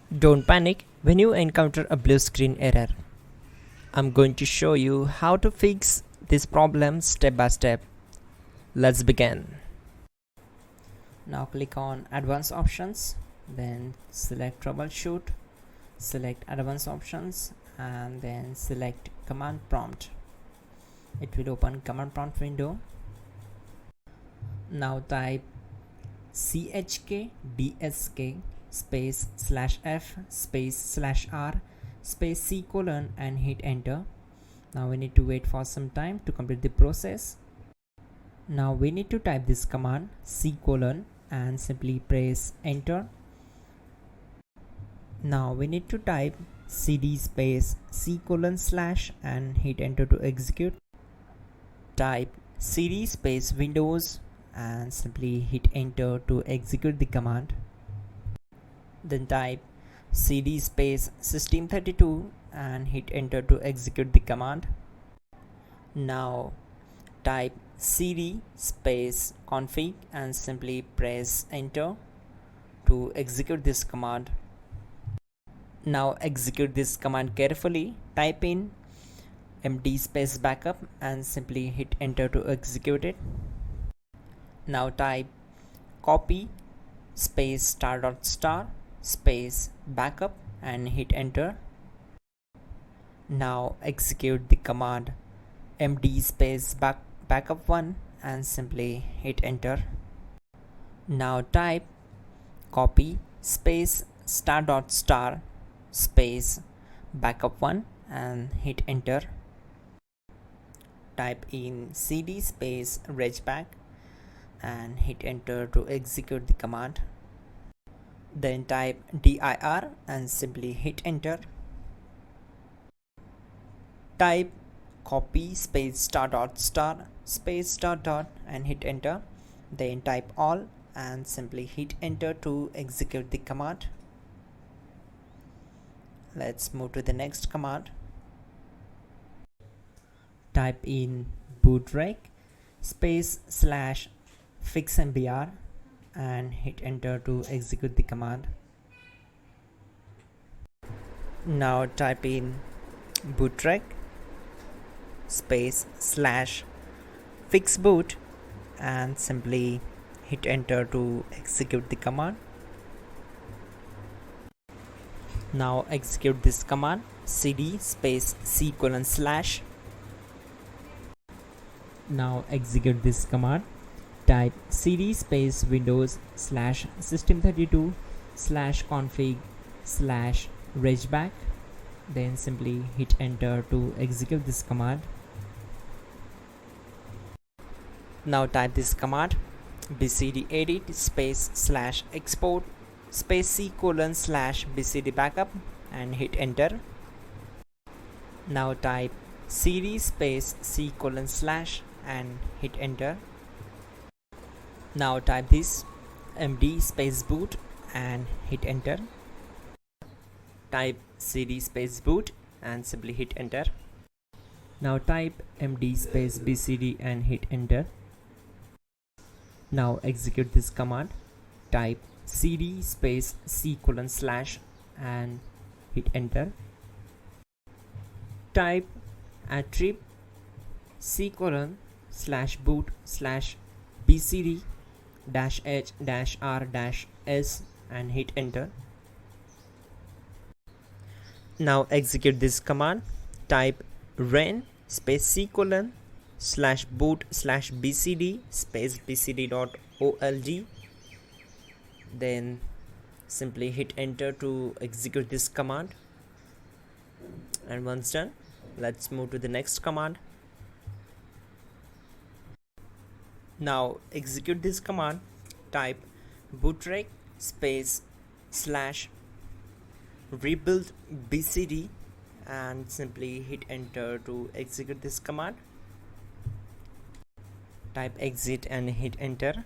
Don't panic when you encounter a blue screen error. I'm going to show you how to fix this problem step by step. Let's begin. Now click on Advanced Options, then select Troubleshoot, select Advanced Options, and then select Command Prompt. It will open Command Prompt window. Now type chkdsk space /f space /r space c colon and hit enter. Now we need to wait for some time to complete the process. Now we need to type this command c colon and simply press enter. Now we need to type cd space c colon / and hit enter to execute. Type cd space windows and simply hit enter to execute the command. Then type cd space system32 and hit enter to execute the command. Now type cd space config and simply press enter to execute this command. Now execute this command carefully. Type in md space backup and simply hit enter to execute it. Now type copy space ** space backup and hit enter. Now execute the command md space backup1 and simply hit enter. Now type copy space ** space backup1 and hit enter. Type in cd space regback and hit enter to execute the command. Then type dir and simply hit enter. Type copy space ** space .. and hit enter. Then type all and simply hit enter to execute the command. Let's move to the next command. Type in bootrec space /fixmbr and hit enter to execute the command. Now type in bootrec space /fixboot and simply hit enter to execute the command. Now execute this command cd space c colon /. Now execute this command. Type cd space windows /system32 /config /regback. Then simply hit enter to execute this command. Now type this command bcd edit space /export space c colon /bcd backup and hit enter. Now type cd space c colon / and hit enter. Now type this md space boot and hit enter. Type cd space boot and simply hit enter. Now type md space bcd and hit enter. Now execute this command. Type cd space c colon / and hit enter. Type attrib c colon /boot /bcd -h -r -s and hit enter. Now execute this command. Type ren space c colon /boot /bcd space bcd.old. Then simply hit enter to execute this command. And once done, let's move to the next command. Now execute this command. Type bootrec space /rebuild bcd and simply hit enter to execute this command. Type exit and hit enter.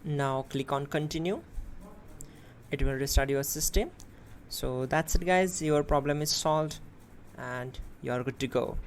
Now click on continue. It will restart your system. So that's it guys, your problem is solved and you are good to go.